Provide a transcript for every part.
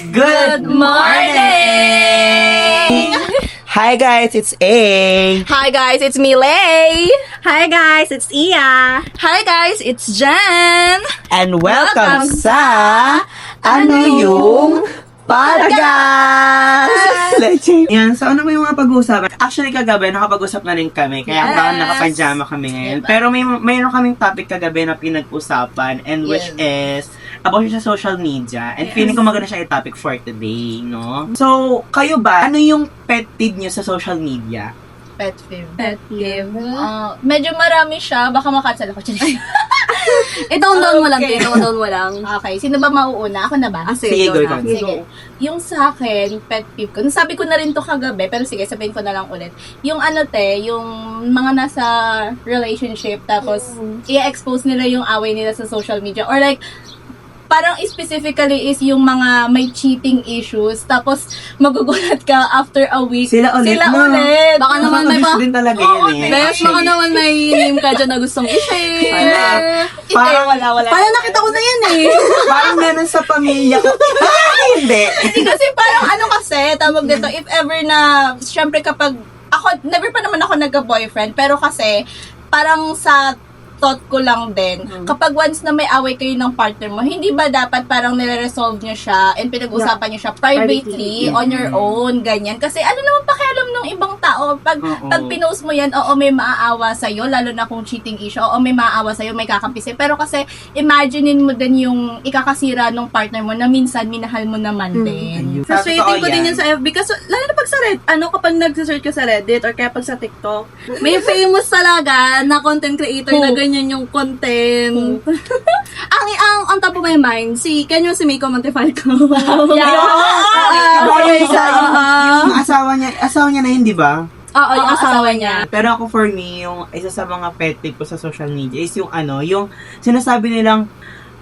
Good morning! Hi guys, it's A. Hi guys, it's Miley. Hi guys, it's Iya. Hi guys, it's Jen. And welcome Welcome sa Ano Yung Podcast! Yan, so ano ba yung mga pag-uusapan? Actually, kagabi, nakapag-usap na rin kami. Kaya Yes. nakapajama kami ngayon. Diba? Pero mayroon kaming topic kagabi na pinag-usapan and which is about sa social media. And feeling ko maganda siya yung topic for today, no? So, kayo ba, ano yung pet peeve nyo sa social media? Pet peeve. Pet peeve. Medyo marami siya. Baka makancel ako. Itaon-taon mo lang, Okay. itaon-taon mo lang. Okay, sino ba mauuna? Ako na ba? Sige, go, go. Sige. Yung sa akin, pet peeve ko, nasabi ko na rin to kagabi, pero sige, sabihin ko na lang ulit. Yung yung mga nasa relationship, tapos i-expose nila yung away nila sa social media. Or like, parang specifically is yung mga may cheating issues, tapos magugulat ka after a week. Sila ulit. Baka naman may din talaga Oo, yan eh. Bes, baka naman may name ka dyan na gustong i-share. Parang- wala. Parang nakita ko na yan eh. Parang meron sa pamilya ko. Hindi. Hindi kasi parang tawag dito, if ever na, syempre kapag, never pa naman ako nagka-boyfriend, pero kasi, parang sa thought ko lang din, kapag once na may away kayo ng partner mo, hindi ba dapat parang nire-resolve nyo siya and pinag-usapan nyo siya privately, on your own, ganyan. Kasi ano naman pakialam ng ibang tao, pag pinost mo yan, oo, may maaawa sa'yo, lalo na kung cheating issue, oo, may maaawa sa'yo, may kakampi sa'yo. Pero kasi, imaginein mo din yung ikakasira ng partner mo na minsan minahal mo naman din. Frustrating ko din yan sa FB kasi lalo na pag sa kapag nag-search ka sa Reddit or kaya pag sa TikTok, may famous talaga na content creator na ganyan yung content. ang top of my mind, si Miko Montefalco. Yung asawa niya na yun, di ba? Oo, yung asawa niya. Pero ako for me, yung isa sa mga pet peeve ko sa social media is yung yung sinasabi nilang,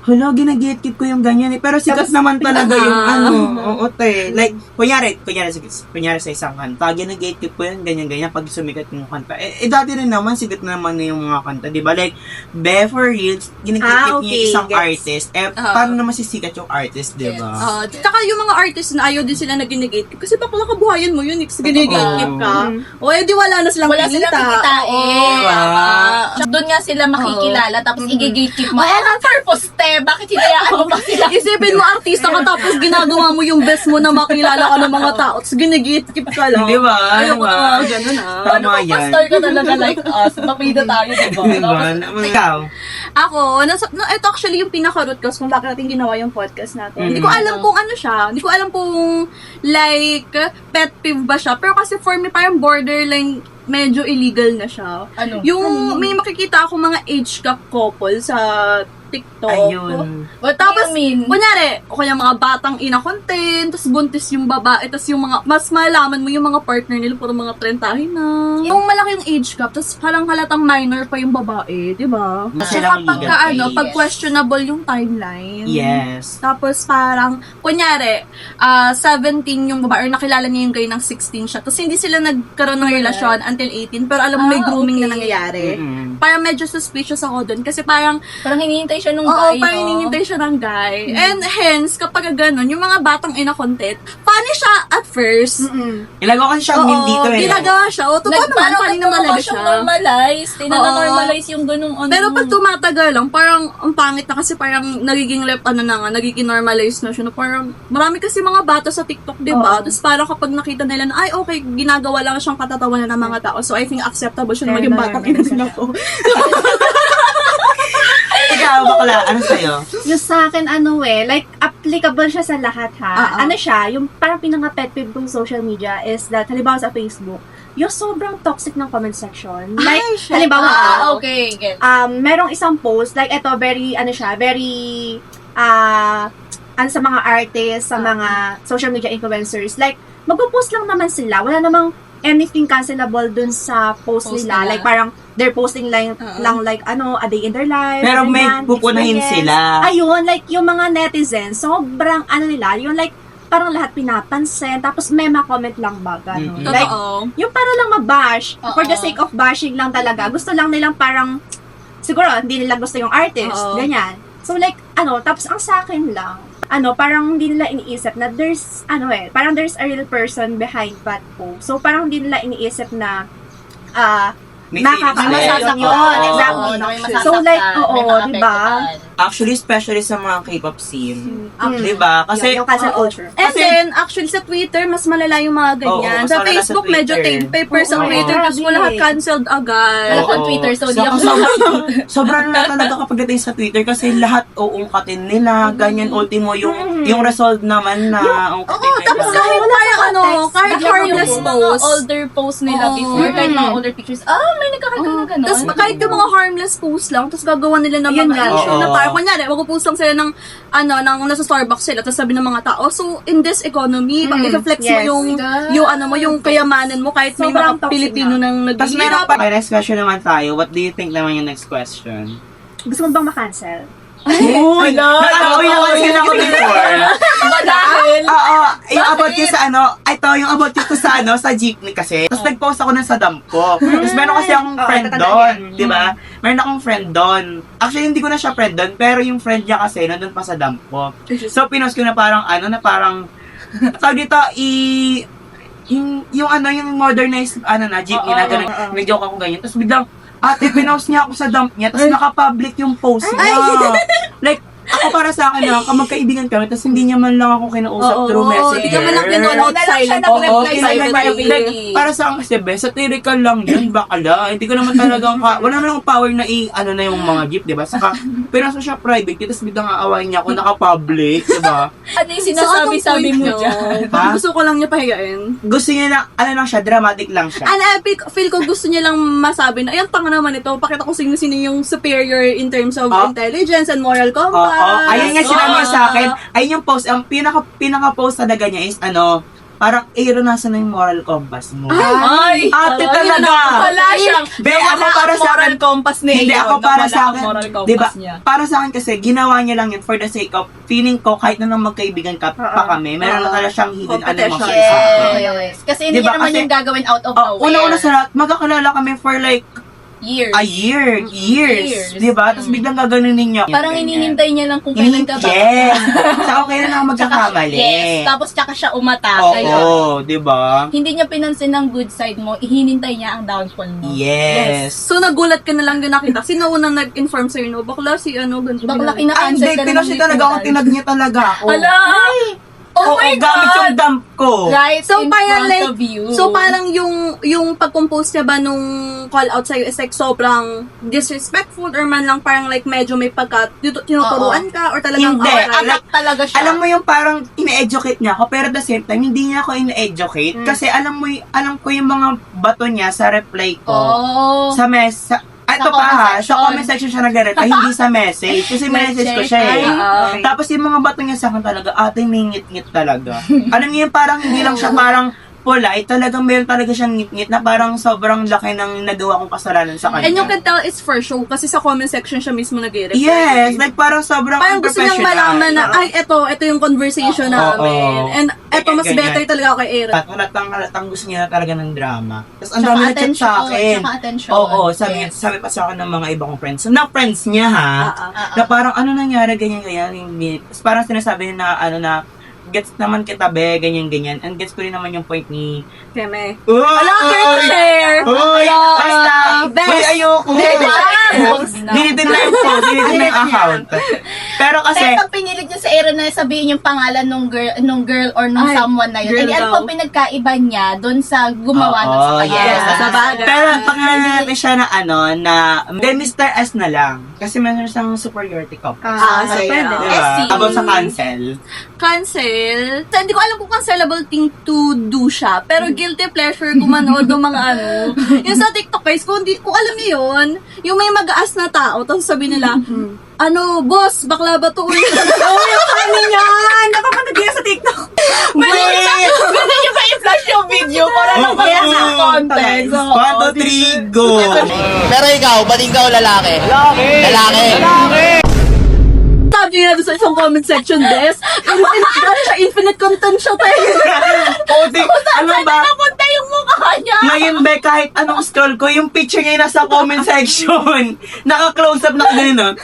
hala, ginagetkip ko yung ganyan eh. Pero sikat naman talaga yung oo te. Like, kunyari sa isang kanta, ginagetkip ko yung ganyan-ganyan pag sumikat yung kanta. Dati rin naman, sikat naman na yung mga kanta, di ba? Like, for real, ginagetkip niya yung isang artist. Paano naman sisikat yung artist, di ba? Tsaka yung mga artist na ayaw din sila na ginagatkeep. Kasi bakla kabuhayan mo yun, ginagatkeep ka. O, edi wala na silang Wala silang kikitain. Doon nga sila makikilala, tapos i-gatekeep mo. Anong purpose, te? Bakit hinayaan mo ba sila? Isipin mo, artista ka, tapos ginagawa mo yung best mo na makilala ka ng mga tao, tapos ginagatkeep ka lang. Di ba? Ayaw ko na, ganun Tama yan. Pastor ka talaga like us. Mapida tayo, diba? Di ba? Ikaw? Ako, ito actually yung pinaka-root cause kung bakit natin ginawa yung podcast natin. Hindi ko alam kung ano siya. Hindi ko alam kung like pet peeve ba siya. Pero kasi for me, parang borderline medyo illegal na siya. Ano? Yung may makikita ako mga age gap couple sa TikTok. Ayun. What Tapos, do you mean? kunyari, o kaya mga batang ina content, tapos buntis yung babae, tapos yung mga, mas malaman mo yung mga partner nila, puro mga 30 na. Yung malaki yung age gap, tapos parang halatang minor pa yung babae, di ba? Mas Kasi silang kapag legal age. pag questionable yung timeline. Yes. Tapos parang, kunyari, 17 yung babae, or nakilala niya yung guy ng 16 siya, tapos hindi sila nagkaroon ng relasyon until 18, pero alam mo may grooming na nangyayari. Parang medyo suspicious ako dun, kasi parang, hinihintay siya nung oo, guy, parang hinihintay siya ng guy. And hence, kapag gano'n, yung mga batang ina content, funny siya at first. Ilagaw kasi siyang meme dito eh. ginagawa siya. O, totoo naman, funny naman talaga siya. normalize. Tinana-normalize yung ganung ano. Pero pag tumatagal lang, parang ang pangit na kasi parang nagiging nagiging normalized na siya. Na parang marami kasi mga bata sa TikTok, di ba? Tapos parang kapag nakita nila na, ay okay, ginagawa lang siyang katatawanan ng mga tao. So I think acceptable siya na maging batang ina sila ko. Ikaw, bakla, ano sa'yo? Yung sa akin, like, applicable siya sa lahat, ha? Ano siya, yung parang pinaka-pet peeve kong social media is that, halimbawa sa Facebook, yung sobrang toxic ng comment section. Like, halimbawa, okay, get. merong isang post, like, ito, very, sa mga artists, sa mga social media influencers, like, magpo-post lang naman sila, wala namang anything cancelable dun sa post nila. Like, parang, they're posting lang like, a day in their life. Pero may pupunahin sila. Ayun, like, yung mga netizens, sobrang, nila, yung like, parang lahat pinapansin, tapos may comment lang ba, gano'n. Like, yung para lang mabash, for the sake of bashing lang talaga, gusto lang nilang parang, siguro, hindi nila gusto yung artist, ganyan. So, like, tapos ang sa akin lang, parang hindi nila iniisip na parang there's a real person behind that post. So, parang hindi nila iniisip na, May nakakasasaktan feelings. yun. Oo. Exactly. Oo, may So, like, masasaktan, may diba? maapektuhan. Actually, especially sa mga K-pop scene. Mm. Diba? Kasi, yung cancel culture. And Kasi- then, actually, sa Twitter, mas malala yung mga ganyan. Oo, mas sa malala Facebook, sa medyo Twitter. take paper. Sa Oo. Twitter, kasi mo lahat cancelled agad. Wala akong Twitter, so di ako sobrang na talaga kapag dating sa Twitter kasi lahat uungkatin nila, ganyan, ultimo yung result naman na ungkatin nila. Tapos kahit parang kahit harmless yung mga post. older post nila Oo. before, kahit mga older pictures, may nagkakagawa na gano'n. Tapos kahit yung mga harmless post lang, tapos gagawa nila ng Yun mga nga. issue na Oo. parang, kunyari, mag-post lang sila ng, nasa Starbucks sila, tapos sabi ng mga tao, so, in this economy, pag i-flex mo Yes. yung kayamanan mo, kahit may Sobrang mga toxic Pilipino na. nang Tapos meron naghihirap. pa, okay, next question naman tayo. What do you think naman yung next question? Gusto mo bang ma-cancel? Uy! Nakauwi na kasi ako before. Dahil, Oo, yung about yun sa yung about yun to sa jeepney kasi. Tapos nag-post ako ng sa dump ko. Tapos meron kasi akong friend doon, di ba? Meron akong friend doon. Actually, hindi ko na siya friend doon, pero yung friend niya kasi nandun pa sa dump ko. So, pinost ko na parang, tawag dito, yung modernized, jeepney na ganun. Nag-joke ako ganyan. Tapos biglang, ate, pinost niya ako sa dump niya, tapos naka-public yung post niya. Like, ako para sa akin magkaibigan kami, tapos hindi niya man lang ako kinausap through messenger. Hindi ka man lang pinunod silent. Like, para sa akin kasi, satirical lang yun, bakala. Hindi ko naman talagang, wala naman akong power na na yung mga jeep, di ba? Saka, pinasa siya private, tapos biglang aawain niya ako, naka-public, di ba? ano yung sinasabi-sabi mo dyan? Ha? Gusto ko lang niya pahigain. Gusto niya na, lang siya, dramatic lang siya. And feel ko gusto niya lang masabi na, ayan, tanga naman ito. Pakita ko sino yung superior in terms of intelligence and moral compass. Ayun nga sinabi niya sa akin. Ayun yung post, ang pinaka-post talaga niya is, parang, nasa na yung moral compass mo. Ay! Ate talaga! Wala siyang, Be, ako para sa moral akin, compass niya. hindi ako para sa akin, moral compass di ba? niya. Para sa akin kasi, ginawa niya lang yun for the sake of, feeling ko, kahit na nang magkaibigan pa kami, meron na talaga siyang hidden animosity Competition. sa akin. Yes. Kasi hindi Diba? naman Kasi- yung gagawin out of nowhere. Una-una sa lahat, magkakalala kami for like, Years. a year, years, di ba? Tapos biglang gaganunin niya. Parang Ganyan. hinihintay niya lang kung kailan ka ba. Yes! Sa okay na ako magkakamali. Yes. Tapos tsaka siya umatake. Oo, di ba? Hindi niya pinansin ang good side mo, ihinintay niya ang downfall mo. Yes. So, nagulat ka na lang din nakita. Sino unang nag-inform sa'yo, no? Bakla si ganito. Bakla Ay, kina-cancel hindi. ka na Pinasi talaga ako. Tinag niya talaga ako. Hala! Oh my gamit yung God! dump ko. Right So, in parang front like, of you. so parang yung pag-compose niya ba nung call out sa'yo is like sobrang disrespectful or man lang parang like medyo may tinuturuan ka or talagang Hindi. outright? anak talaga siya. Alam mo yung parang ine-educate niya ako, pero at the same time, hindi niya ako ine-educate. Kasi alam ko yung mga bato niya sa reply ko. Oh. Sa ito pa comment ha, sa section. comment section siya nag-reply, hindi sa message. Kasi message ko siya eh. Ay, Tapos yung mga bato niya sa akin talaga, ate, may ngit-ngit talaga. Alam niyo yung parang hindi lang siya parang polite, talagang meron talaga siyang ngit-ngit na parang sobrang laki ng nagawa kong kasalanan sa kanya. And you can tell it's for show kasi sa comment section siya mismo nag-reply. Yes, like parang sobrang Parang gusto niyang unprofessional. malaman na, ay, ito yung conversation namin. And ito, mas Ganyan. better talaga ako kay Aaron. At halatang gusto niya na talaga ng drama. Tapos ang Tsaka dami na chat attention, sa akin. tsaka attention. Oo, sabi pa sa akin ng mga iba kong friends. Na friends niya ha. Na parang ano nangyari, ganyan. Tapos parang sinasabi niya na na gets naman kita be, ganyan. And gets ko rin naman yung point ni Keme. Uy! Alam ka rin share! Uy! Basta! best. Uy, ayoko! Dinitin na yung post, dinitin na yung account. Pero kasi, Kaya pag pinilit niya sa Aaron na sabihin yung pangalan nung girl or nung Ay, someone na yun, girl hindi ano daw. pang pinagkaiba niya doon sa gumawa nun sa kanya. yes. Sa bagay. Pero pangalan natin siya na Mr. S na lang. Kasi meron siyang superiority complex. So Okay. pwede. Diba? SC. About sa cancel. Cancel. So, hindi ko alam kung cancelable thing to do siya. Pero guilty pleasure kung manood ng mga yung sa TikTok guys, kung alam niyo yun, yung may mag-aas na tao, tapos sabi nila, boss, bakla ba to? Yung kami yan! Napapanood yan sa TikTok. Pwede niyo pa i-flash yung video para lang kaya sa context. 1, 2, 3, go! Pero ikaw, ba't ikaw lalaki? Lalaki. Sabi nga doon sa isang comment section, Des, infinite content siya tayo. Ano ba? Napunta yung mukha kanya. Ngayon, be, kahit anong scroll ko, yung picture niya nasa comment section. Naka-close up na ganun.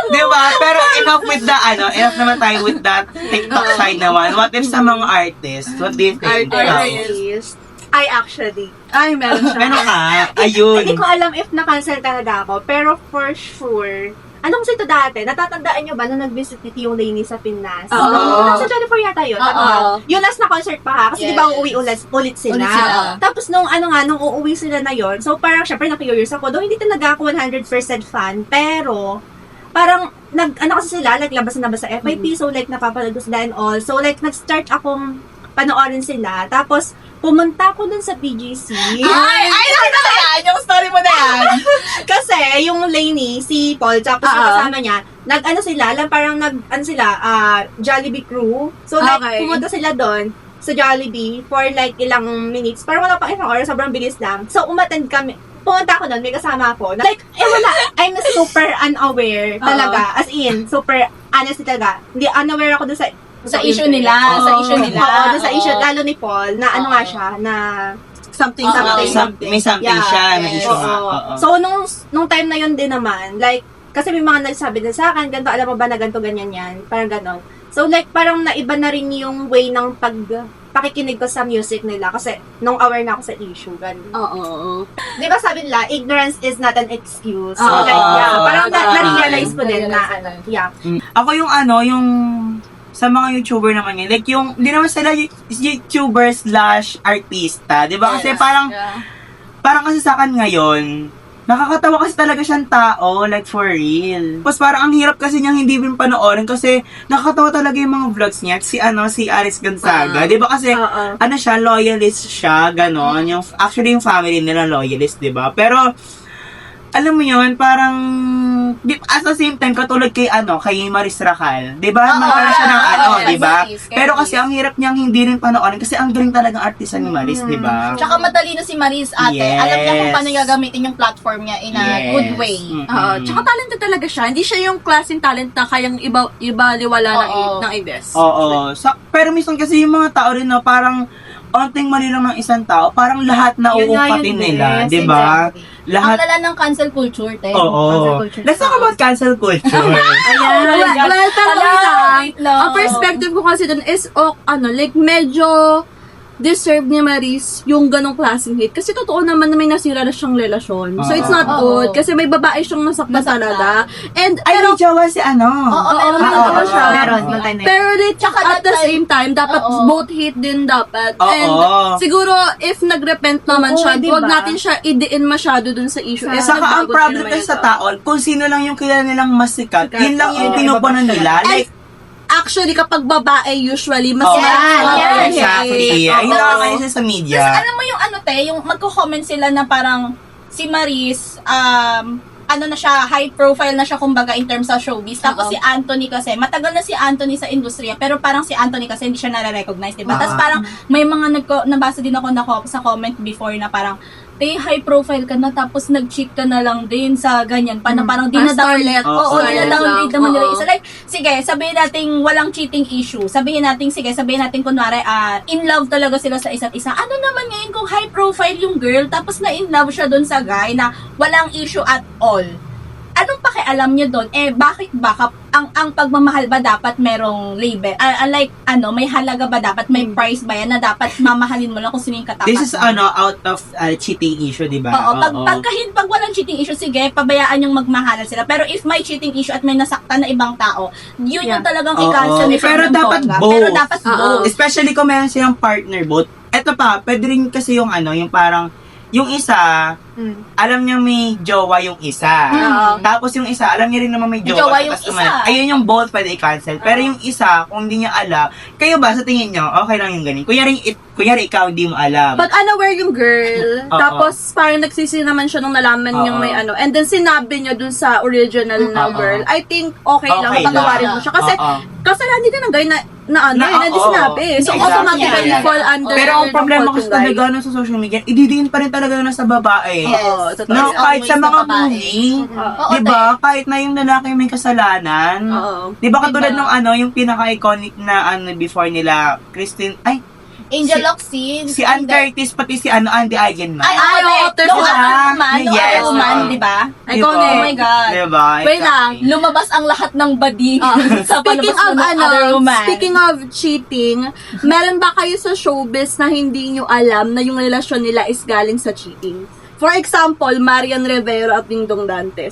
Diba? Pero enough with the, enough naman tayo with that TikTok side naman. What if sa mga artists? What do you think? Artist. I actually. Ay, meron siya. Ano ka? Ayun. Hindi ko alam if na-cancel talaga ako, pero for sure, ano kasi ito dati? Natatandaan nyo ba nung nag-visit ni Tio Lainey sa Pinas? Oo. Nasa 24 yata yun. Oo. Tama. Yung last na concert pa ha, kasi di ba uuwi ulit sila. Ulit sila. Tapos nung nung uuwi sila na yon, so parang syempre na-curious ako, though hindi talaga ako 100% fan, pero parang kasi sila, like labas na sa FYP, so like napapanood ko sila and all. So like nag-start akong panoorin sila. Tapos pumunta ako dun sa BGC. Ay, nakita na yan. Yung story mo na yan. Kasi yung Lainey, si Paul, tapos yung kasama niya, Jollibee crew. So like, Okay. pumunta sila doon sa Jollibee for like ilang minutes. Parang wala pa isang oras, sobrang bilis lang. So umattend kami. Pumunta ako doon, may kasama ako. Like, wala. I'm super unaware talaga. As in, super honest talaga. Hindi, unaware ako doon Sa issue nila. Sa issue nila. Oo, doon sa issue, Oo. lalo ni Paul, na nga siya, na Something. May something siya, may issue nga. Oo. So, nung time na yun din naman, like, kasi may mga nagsabi din sa akin, ganito, alam mo ba na ganito, ganyan yan? Parang ganon. So, like, parang naiba na rin yung way ng pakikinig ko sa music nila kasi nung aware na ako sa issue, ganun. Oo. Di ba sabi nila, ignorance is not an excuse. So, Oo. like, yeah, parang Oo. na-realize ko din na, yeah. Ako yung yung sa mga YouTuber naman yun, like yung, hindi naman sila YouTuber / artista, di ba? Kasi parang kasi sa akin ngayon, nakakatawa kasi talaga siyang tao, like for real. Tapos parang ang hirap kasi niyang hindi rin panoorin kasi nakakatawa talaga yung mga vlogs niya. Si Aris Gonzaga, di ba? Kasi siya, loyalist siya, ganon. Actually yung family nila loyalist, di ba? Pero alam mo yun, parang at the same time, katulad kay Maris Racal. Diba? Magkaroon siya ng diba? Pero kasi ang hirap niyang hindi rin panoorin kasi ang galing talagang artista ni Maris, diba? Tsaka matalino si Maris, ate. Yes. Alam niya kung paano gagamitin yung platform niya in a good way. Oo. Tsaka talented talaga siya. Hindi siya yung klaseng talent na kayang ibaliwala ng ibes. Oo. Pero minsan kasi yung mga tao rin, no, parang onting mali lang ng isang tao, parang lahat na Yun nga uupatin yun, nila, yes, diba? exactly. Lahat. Ang lala ng cancel culture, te. Oo. Let's talk about cancel culture. Well, pero wait lang. ang perspective ko kasi dun is, like, medyo deserve ni Maris yung ganong klaseng hate. Kasi totoo naman na may nasira na siyang relasyon. So, it's not good. Kasi may babae siyang nasaktan talaga. And, Ay, may jowa si Oo, meron may na jowa siya. Meron, nung time na yun. pero like, Tsaka at that the time- same time, dapat Oo. both hate din dapat. Oo. And siguro, if nag-repent naman Oo, siya, diba? wag natin siya idiin masyado dun sa issue. Eh, Saka ang nagbago problem din naman kasi sa ito. tao, kung sino lang yung kilala nilang mas sikat, Sikat. yun lang yung Oo. pinupunan nila. And Like, actually, kapag babae, usually, mas Yan, exactly. yes. Ayun Oo. lang ngayon sa media. Tapos alam mo yung yung magko-comment sila na parang si Maris, na siya, high profile na siya kumbaga in terms of showbiz. Tapos Oo. si Anthony kasi, matagal na si Anthony sa industriya, pero parang si Anthony kasi hindi siya nare-recognize, diba? Tapos parang may mga nabasa din ako sa comment before na parang, high profile ka na tapos nag-cheat ka na lang din sa ganyan pa na parang starlet. Oo, Oo. dinadowngrade naman nila Oo. isa. Like, sige, sabihin natin walang cheating issue. Sabihin natin kunwari, in love talaga sila sa isa't isa. Ano naman ngayon kung high profile yung girl tapos na in love siya dun sa guy na walang issue at all? Anong pakialam niyo doon? Bakit ba? Ang pagmamahal ba dapat merong label? May halaga ba dapat? May price ba yan na dapat mamahalin mo lang kung sino yung katapat? This is out of cheating issue, di ba? Oo, pag walang cheating issue, sige, pabayaan yung magmahalan sila. Pero if may cheating issue at may nasaktan na ibang tao, yun yung talagang i-cancel Oo. ni Pero Fernando dapat Tonga. both. Pero dapat both. Especially kung meron silang partner both. Eto pa, pwede rin kasi yung yung parang, yung isa, alam niya may jowa yung isa. Tapos yung isa, alam niya rin naman may jowa. jowa yung Tapos isa. Ayun yung both pwede i-cancel. Pero yung isa, kung hindi niya alam, kayo ba sa tingin niyo, okay lang yung ganun? Kunyari ikaw, hindi mo alam. Pag unaware yung girl, Oo. tapos parang nagsisi naman siya nung nalaman niyang may and then sinabi niya dun sa original na Oo. girl, I think okay lang, Okay patawarin lang. mo siya. Kasi, Oo. kasalanan din ng guy na hindi oo. sinabi. So, Exactly. automatically Yeah. fall under Pero ang ng problema fault kasi yung guy. talaga sa social media, ididiin pa rin talaga na sa babae. Oo, totoo. No, It's kahit sa always mga the babae. movie, Oo, di ba? Kahit na yung lalaki may kasalanan. Oo. Di ba katulad Diba? nung yung pinaka-iconic na before nila, Christine, Angel Locsin. Si Ann Curtis, pati si Andy Eigenman. Ay, oo, Other Ah, Woman. No yes. Other Woman, di ba? Iconic. Oh my God. Diba? Wait lang. Lumabas ang lahat ng badi sa Speaking palabas of ng Other Woman. speaking of cheating, meron ba kayo sa showbiz na hindi nyo alam na yung relasyon nila is galing sa cheating? For example, Marian Rivero at Dingdong Dantes.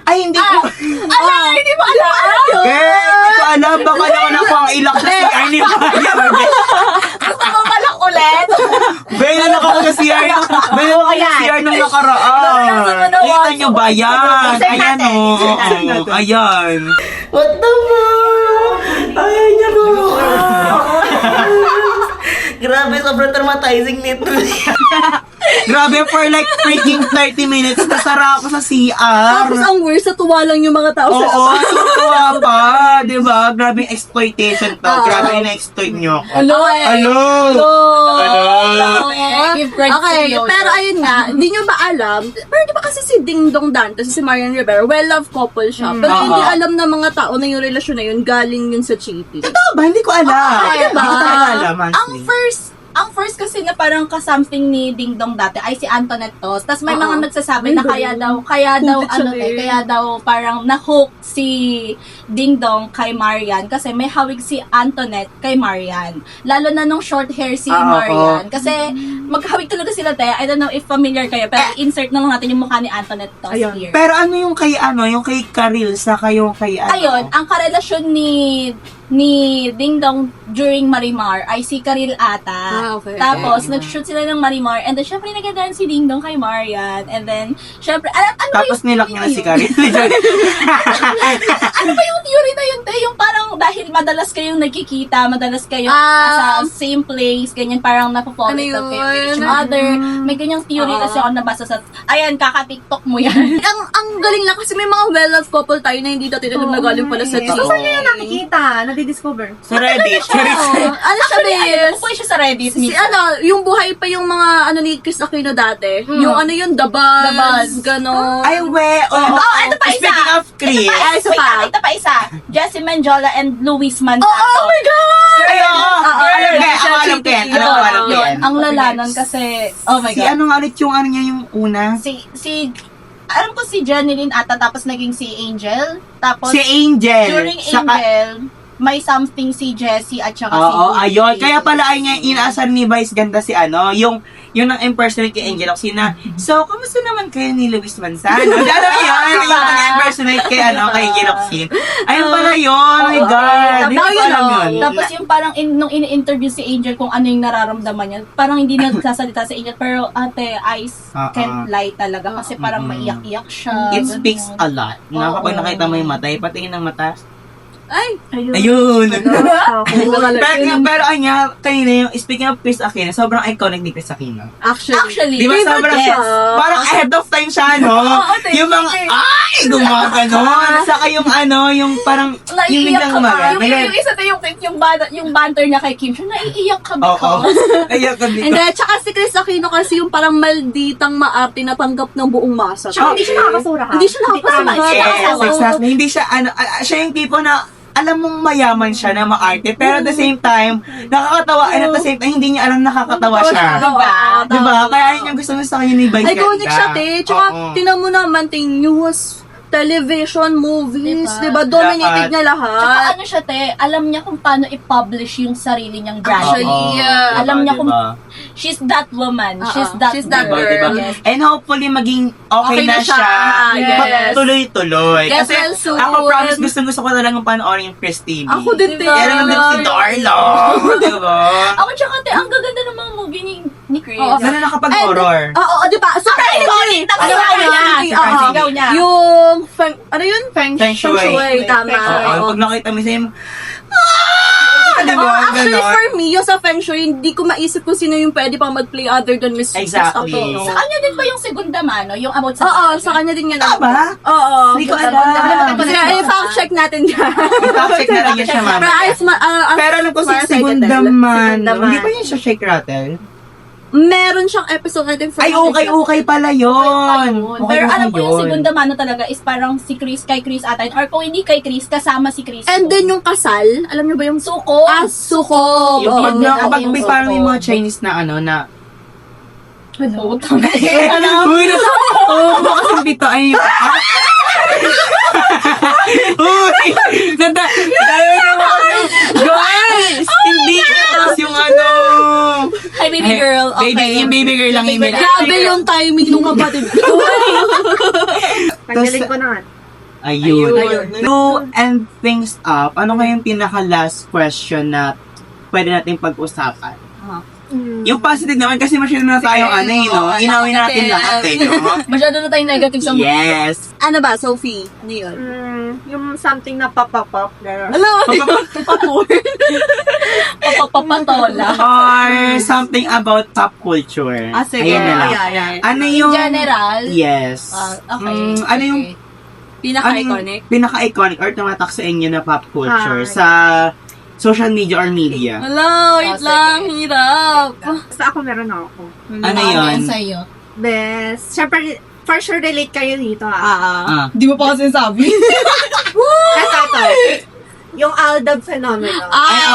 Ay, hindi ko. Hindi mo alam. Hindi ko alam. Baka naman ako ang ilak sa CR ni Marian. Gusto mo malak ulit? Bayan ako sa CR. Bayan ako sa CR nung nakaraan. Kita nyo ba yan? Ayan o. Ayan. What the fuck? Ayaw niya mo. Grabe, sobrang traumatizing nito. Grabe, for like freaking 30 minutes, nasara ako sa CR. Tapos ang worst, natuwa lang yung mga tao sa Oo, tuwa pa. Diba? Grabe yung exploitation to. Grabe yung na-exploit nyo. Hello. Give credit Okay, to Yoyo. pero ayun nga, hindi nyo ba alam, pero di ba kasi si Dingdong Dantes, si Marian Rivero, well-loved couple siya, pero hindi alam ng mga tao na yung relasyon na yun, galing yun sa cheating. Ito ba? Hindi ko alam. diba? Hindi ko talaga alam, Ang first kasi na parang ka-something ni Ding Dong dati ay si Antoinette Tos. Tapos may mga nagsasabi na kaya daw parang na-hook si Ding Dong kay Marian kasi may hawig si Antoinette kay Marian. Lalo na nung short hair si Marian. Kasi maghawig talaga sila te. I don't know if familiar kayo pero insert na lang natin yung mukha ni Antoinette Tos here. Pero ano yung kay Karil sa kayo kay ano? Ayun, ang karelasyon ni Ding Dong during Marimar ay si Karil ata. Okay. Tapos, nag-shoot sila ng Marimar and then, syempre, nagandaan si Ding Dong kay Marian. And then, syempre, ano Tapos nilak niya na si Karil. ano ba yung theory na yun, te? Yung parang, dahil madalas kayong nagkikita, madalas kayong sa same place, ganyan, parang napapolite Ano kayo yun? with each other. May ganyang theory kasi ako nabasa sa, ayan, kaka-TikTok mo yan. Ang galing lang kasi may mga well-loved couple tayo na hindi dati alam na galing pala sa So, cheating. saan nyo yung nakikita? Nadidiscover? Sa Reddit. Ano siya, bes? Pupoy siya sa Reddit Si mismo. yung buhay pa yung mga ni Chris Aquino dati. Yung The Buzz. The Buzz. Ganon. Ay, ito pa isa. Speaking of Chris. Ay, isa pa. Ito pa isa. Jessie Manjola and Luis Mandato. Oh my God! Ay, oo. Alam ko yan. Yun, ang lalanon kasi, oh my Si God. ano nga ulit yung ano niya yung una? Alam ko si Jeneline ata, tapos naging si Angel. Tapos, Si Angel. during Angel, may something si Jessie at saka si Oo, Luis. ayun. Kaya pala ay nga inaasar ni Vice ganda si ano, yung nang impersonate kay Angel Oxina. So, kamusta naman kayo ni Luis Manzano? Alam mo yan? Yung nang-impersonate kay Angel Oxina. Ayun pala yun. Oh my God. Hindi ko alam yun. Tapos yung parang nung ini-interview si Angel kung ano yung nararamdaman niya, parang hindi nagsasalita si Angel, pero ate, I can't lie talaga kasi parang maiyak-iyak siya. It ganun. speaks a lot. Na kapag nakita mo yung mata, patingin ng mata. Ay! Ayun. Ayun. pero anya, kanina yung, speaking of Chris Aquino, sobrang iconic ni Chris Aquino. Actually, Di ba sobrang, parang ahead of time siya, no? Yung mga, gumaganon. Saka yung yung parang, yung biglang umaga. Yung isa to yung banter niya kay Kim, siya naiiyak ka ba? Oo. Ayan ka And then, tsaka si Chris Aquino kasi yung parang malditang maarte na tanggap ng buong masa. Tsaka hindi siya nakakasura ha? Hindi siya nakakasura. Yes, exactly. Hindi siya, siya yung tipo na, alam mong mayaman siya na maarte, pero at the same time, nakakatawa, and at the same time, hindi niya alam nakakatawa siya. Diba? Kaya yun yung gusto sa kanya ni Vice Iconic siya, te. Tsaka, tinan mo naman, te, newest television, movies, diba? Dominated niya lahat. Tsaka ano siya, te, alam niya kung paano i-publish yung sarili niyang brand. Actually, alam niya kung she's that woman. She's that girl. girl. Yes. And hopefully, maging okay na siya. Yes. Tuloy-tuloy. Yes, Kasi well, soon. ako promise, gusto ko talagang panoorin yung Chris TV. Ako din, te. Yan naman din si Darlo. Diba? Ako tsaka, te, ang gaganda ng mga movie ni Chris. Lalo na kapag horror. Oo, diba? Surprise! Sorry, sigaw niya. Yung, ano yun? Feng Shui. Tama. Oo, pag nakita mo siya yung, diba? Actually, Ganon. for me, yung sa Feng Shui, hindi ko maisip kung sino yung pwede pang mag-play other than Miss Exactly. Aquino. Sa kanya din ba yung segunda mano? Yung about sa... Oo, sa kanya din yan. Tama? Oo. Hindi ko alam. I-fact check natin dyan. I-fact-check natin yan siya, mama. Pero Pero alam ko si Mara Segunda Segatel. Man. Segunda Man. Hindi ba yun siya Shake Rattle? meron siyang episode natin first. Ay, okay pala yun. Pero alam ko yung yun. segunda mano talaga is parang si Chris, kay Chris ata yun. Or kung hindi kay Chris, kasama si Chris. And then yung kasal, alam niyo ba yung Suko. Suko. Yung Oo. kapag yung may parang yung suko. mga Chinese na ano na Ano? Uy, kasi dito ay Uy! Guys! Hindi tapos yung ano Hi, baby girl. Okay. Baby, yung baby girl lang yung Grabe yung timing ng kapatid ko. Tanggalin ko na nga. Ayun. Ayun. To end things up, ano kayong pinaka-last question na pwede nating pag-usapan? Yung positive naman kasi masyado na tayong ano eh, no? Inawin natin lahat eh, no? Masyado na tayong negative sa mundo. Yes. Ano ba, Sophie? Ano yun? Yung something na pop-up. Hello? Papapatola. Or something about pop culture. Sige. Ayun na lang. Yeah. Ano In yung... general. Yes. Okay. Ano yung Pinaka-iconic. pinaka-iconic or tumatak sa inyo na pop culture Ah, sa social media or media? Hello, wait sige. lang. Hirap. Basta ako meron ako. Ano yun? Sa'yo. Best. Siyempre, for sure relate kayo dito Ah. Di mo pa kasi sabi. Ito. Yung Aldab phenomenon. Ay,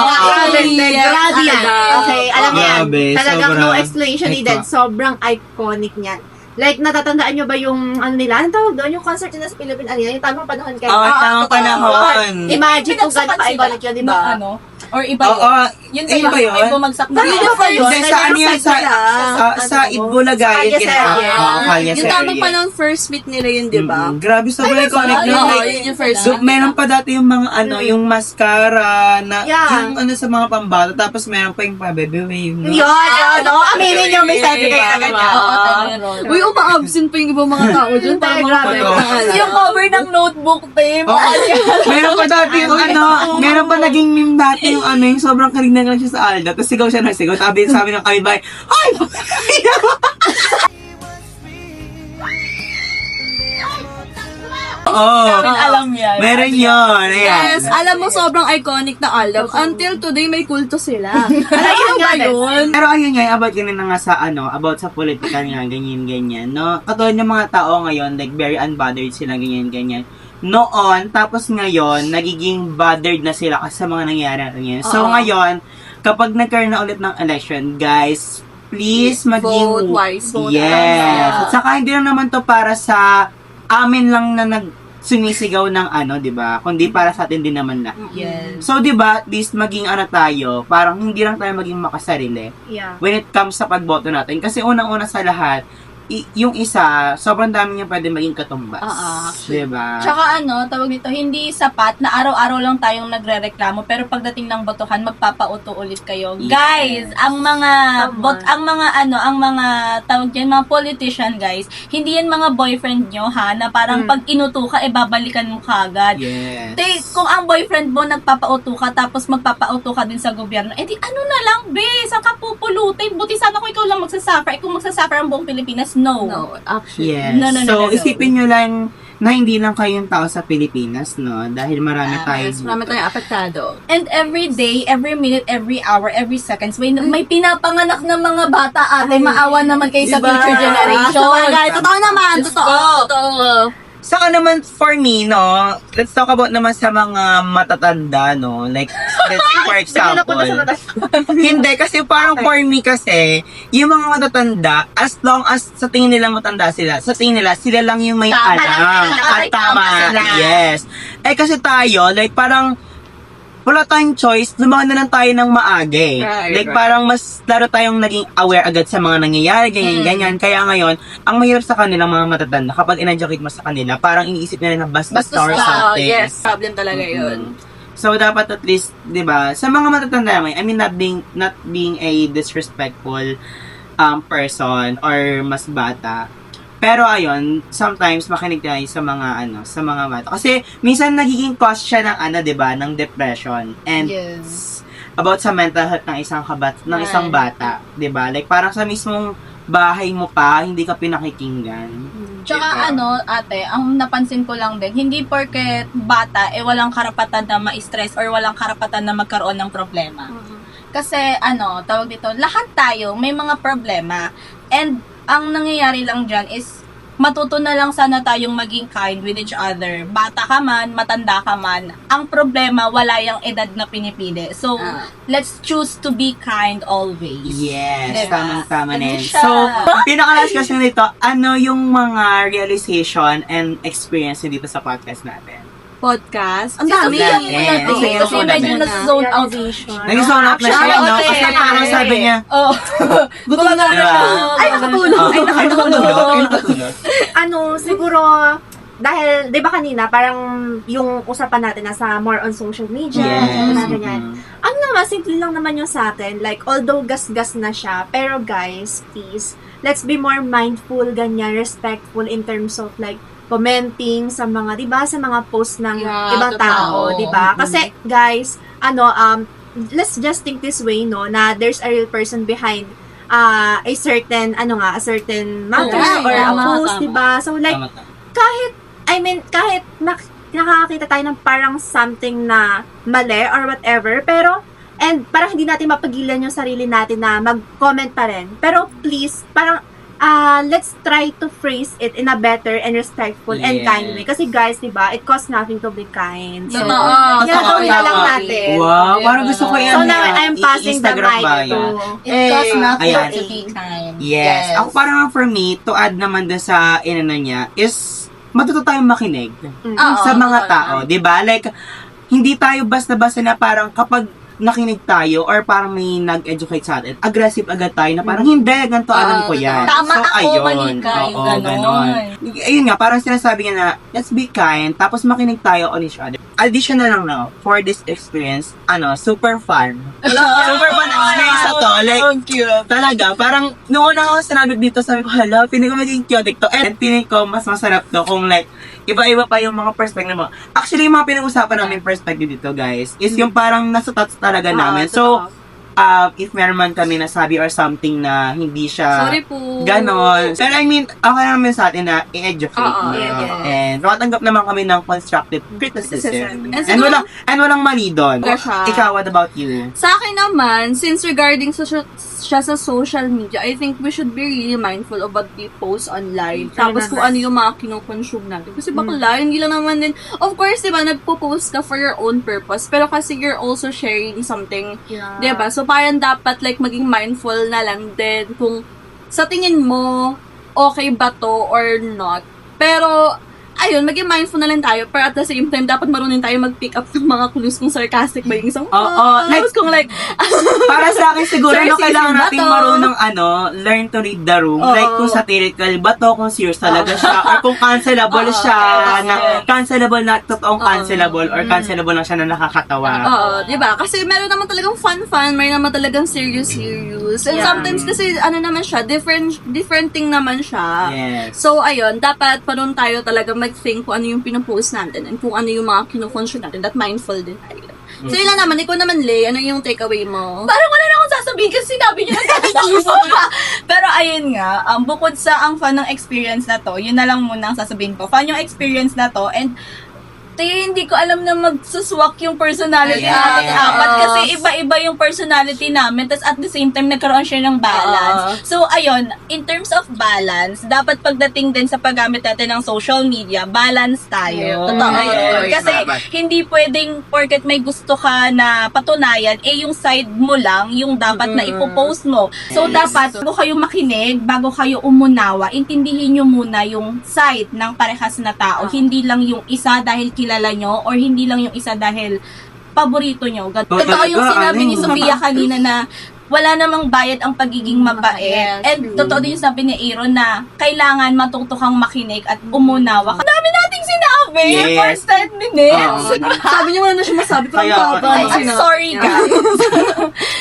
Grabe yan. Okay, alam mo yan. Grabe, Talagang sobra. no explanation needed. Sobrang iconic niyan. Like, natatandaan nyo ba yung, ano nila? Anong tawag doon? Yung concert nila sa Philippine, ano yan? Yung tamang panahon kayo. Tamang panahon. Imagine kung Pinagsapat gano'n pa-iconic yun, di ba? Na ano? Or iba yun? Oo. Yun Yun ba yun? Ay, bumagsak na. Hindi pa yun. Hindi, sa ano yan? Sa Itbulaga. Sa Kalye Serye. Kalye Yung tamang pa ng first meet nila yun, di ba? Grabe, sobrang iconic Ay, na. Oo, Like, yun yung first so, meron pa dati yung mga ano, yung mascara na, Yeah. yung ano sa mga pambata, tapos meron pa yung pa-baby wave. No? Yun, no? Aminin nyo, may certificate agad yan. Uy, uma-absent pa yung ibang mga tao dyan. Para Grabe. mga Yung cover ng notebook, Tim. Oo. Meron pa dati yung ano, meron pa naging meme dati yung ano, yung sobrang karinig na lang siya sa Alda, tapos sigaw siya ng sigaw, sabi ng kabibay, ay! Oo. Alam yan. Meron yun. Ayan. Yes, alam mo, sobrang iconic na album. Until today, may kulto sila. Alam mo ba yun? Pero ayun nga, about ganun na nga sa ano, about sa political nga, ganyan-ganyan, no? Katulad ng mga tao ngayon, like, very unbothered sila, ganyan-ganyan. Noon, tapos ngayon, nagiging bothered na sila kasi sa mga nangyayari na ganyan. So, Oo. ngayon, kapag nagkaroon na ulit ng election, guys, please maging... Vote wisely. Yes. At saka, hindi lang naman to para sa amin lang na sumisigaw ng ano, 'di ba? Kundi para sa atin din naman lahat. Yes. So, 'di ba, at least maging ano tayo, parang hindi lang tayo maging makasarili Yeah. when it comes sa pagboto natin. Kasi unang-una sa lahat, yung isa, sobrang dami niya pwede maging katumbas. actually. 'Di ba? Tsaka ano, tawag nito, hindi sapat na araw-araw lang tayong nagrereklamo pero pagdating ng botohan, magpapauto ulit kayo. Yes. Guys, ang mga Tama. ang mga tawag yan, mga politician guys, hindi yan mga boyfriend nyo ha, na parang pag inuto ka, babalikan mo kagad. Yes. Kung ang boyfriend mo nagpapauto ka tapos magpapauto ka din sa gobyerno, edi ano na lang, be, saan ka pupulutin? Buti sana kung ikaw lang magsasuffer. Kung magsasuffer ang buong Pilipinas, no. No, actually. Yes. No. So, isipin nyo lang na hindi lang kayong tao sa Pilipinas, no? Dahil marami tayo Yes, marami tayong apektado. And every day, every minute, every hour, every seconds, may pinapanganak na mga bata ate, maawa naman kayo sa Diba? future generation. Sabagay, totoo naman, totoo. Saka naman for me, no, let's talk about naman sa mga matatanda, no? Like, for example, hindi, kasi parang for me kasi, yung mga matatanda, as long as sa tingin nila matanda sila, sa tingin nila, sila lang yung may Tama alam. lang, At tama, sila. yes. Eh kasi tayo, like parang, wala tayong choice, lumaban na lang tayo ng maaga eh. Like parang mas laro tayong naging aware agad sa mga nangyayari, ganyan. Kaya ngayon, ang mahirap sa kanilang mga matatanda, kapag in-educate mo sa kanila, parang iniisip nila na basta or something. Yes, problem talaga yun. So, dapat at least, di ba, sa mga matatanda naman, I mean, not being a disrespectful person or mas bata. Pero ayun, sometimes makinig tayo sa mga sa mga bata. Kasi minsan nagiging cause siya ng 'di ba, ng depression and Yes. about sa mental health ng isang isang bata, 'di ba? Like parang sa mismong bahay mo pa, hindi ka pinakikinggan. Tsaka ate, ang napansin ko lang din, hindi porket bata, walang karapatan na ma-stress or walang karapatan na magkaroon ng problema. Kasi tawag dito, lahat tayo may mga problema. And ang nangyayari lang dyan is, matuto na lang sana tayong maging kind with each other. Bata ka man, matanda ka man. Ang problema, wala yung edad na pinipili. So, let's choose to be kind always. Yes, Diba? tamang-tama na Ganun yun. siya. So, pinaka-last question nito, ano yung mga realization and experience dito sa podcast natin? Podcast. Ang Si dami. Sophia Yes. muna to. Sige, Kasi muna, medyo Ben. na-zone out. Nag-zone out na siya, Actually, no? ate, Kasi parang sabi niya, Oh. gutom na Diba? Ay, nakatulog. Ay, nakatulog. Siguro, dahil, di ba kanina, parang yung usapan natin nasa more on social media, Yes. mga ganyan. Ano naman, simple lang naman yung sa atin. Like, although gas-gas na siya, pero guys, please, let's be more mindful, ganyan, respectful in terms of like, commenting sa mga, di ba, sa mga post ng ibang tao, di ba? Kasi, guys, let's just think this way, no, na there's a real person behind a certain matter or a tama, post, tama. di ba? So, like, Tama, tama. kahit nakakakita tayo ng parang something na mali or whatever, pero, and parang hindi natin mapagilan yung sarili natin na mag-comment pa rin. Pero please, parang, let's try to phrase it in a better and respectful and Yes. kind way. Kasi guys, diba, it costs nothing to be kind. So, Totoo. kaya Totoo, gawin na lang tama. natin. Wow, parang gusto ko yan. So now, I'm passing the I-Instagram mic ba to... yan? It costs nothing Ayan. to be kind. Yes. Ako parang for me, to add naman dun sa inano niya, is matuto tayong makinig Oo, sa mga totoo tao. 'Di ba? Like, hindi tayo basta-basta na parang kapag nakinig tayo or parang may nag-educate sa atin, aggressive agad tayo na parang hindi, ganito alam ko yan. Tama ako, mali ka, yung ganon. Ayun nga, parang sinasabi niya na, let's be kind, tapos makinig tayo on each other. Additional lang na, for this experience, super fun. Super fun experience na to. Like, cute. talaga, parang, noong una ako sinabi dito, sabi ko, hala, pinig ko maging chaotic to. And pinig ko, mas masarap to kung like, iba-iba pa yung mga perspective mo. Actually, yung mga pinag-usapan namin perspective dito, guys, is yung parang nasa thoughts talaga namin. So, if meron man kami nasabi or something na hindi siya Sorry po. ganon. Pero I mean, okay naman sa atin na i-educate Oo, mo. yes. And makatanggap naman kami ng constructive criticism. And And siguro- walang mali doon. Wala siya. Ikaw, what about you? Sa akin naman, since regarding siya sa social media, I think we should be really mindful of what we post online. Tapos kung ano yung mga kinoconsume natin. Kasi bakla, hindi lang naman din, of course, diba, nagpo-post ka for your own purpose, pero kasi you're also sharing something, diba? So, parang dapat, like, maging mindful na lang din kung sa tingin mo, okay ba to or not. Pero, ayun, maging mindful na lang tayo, pero at the same time, dapat marunong tayo mag-pick up ng mga clues kung sarcastic ba yung isang Oo, like, kung like, para sa akin siguro, Sir, kailangan sisir ba nating to? marunong, learn to read the room. Oo. Like, kung satirical ba to, kung serious talaga siya, or kung cancelable siya, na cancelable na, totoong cancelable, or cancelable lang siya na nakakatawa. oo, di ba? Kasi meron naman talagang fun, may naman talagang serious. And sometimes kasi, naman siya, different thing naman siya. Yes. So, ayun, dapat parang tayo talaga mag-think kung ano yung pinopost natin and kung ano yung mga kinoconsume natin, that mindful din tayo. So, yun lang naman. Ikaw naman, Lay, ano yung takeaway mo? Parang wala na akong sasabihin kasi sinabi niyo na Pero ayun nga, bukod sa ang fun ng experience na to, yun na lang muna ang sasabihin ko. Fun yung experience na to and hindi ko alam na magsuswak yung personality natin apat kasi iba-iba yung personality namin tapos at the same time nagkaroon siya ng balance. So ayun, in terms of balance, dapat pagdating din sa paggamit natin ng social media, balance tayo. Totoo yun. Kasi hindi pwedeng porket may gusto ka na patunayan, yung side mo lang yung dapat na ipopost mo. So dapat, bago kayo makinig, bago kayo umunawa, intindihin nyo muna yung side ng parehas na tao. Hindi lang yung isa dahil kilala nyo or hindi lang yung isa dahil paborito nyo. Totoo yung sinabi ni Sophia kanina na wala namang bayad ang pagiging mabait. And totoo din yung sabi ni Aaron na kailangan matuto kang makinig at umunawa. Ang dami nating sinabi for 10 minutes. Sabi niyo wala na siya masabi, pero Kaya, ang baba I'm na sorry guys.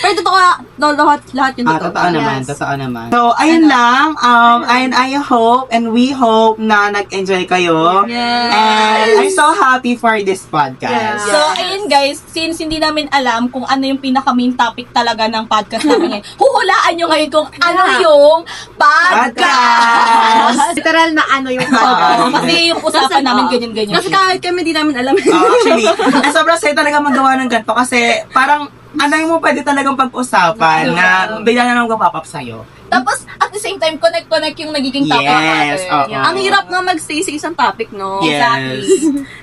Pero totoo, lahat yun totoo. Totoo naman, Yes. totoo naman. So, ayun lang. And I hope and we hope na nag-enjoy kayo. Yes. And I'm so happy for this podcast. Yeah. So, ayun guys, since hindi namin alam kung ano yung pinaka-main topic talaga ng podcast namin ngayon, huhulaan nyo ngayon kung ano yung podcast. Literal na ano yung Oo, kasi yung usapan namin ganyan-ganyan. Kasi kahit kami di namin alam. Actually, sobrang saya talaga magawa ng ganito kasi parang anay mo pwede talagang pag-usapan na bigla na lang magpapap sa'yo. Tapos, at the same time, connect yung nagiging topic Yes, natin. oo. Yeah. Ang hirap nga mag-stay sa isang topic, no? Yes.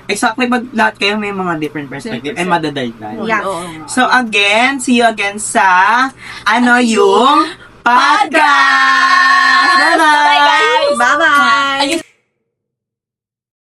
Exactly, pag lahat kayo may mga different perspective and madadagdag. Yeah. Oo. So again, see you again sa Ano Yung Podcast! Bye-bye! Bye guys! Bye-bye! Ayun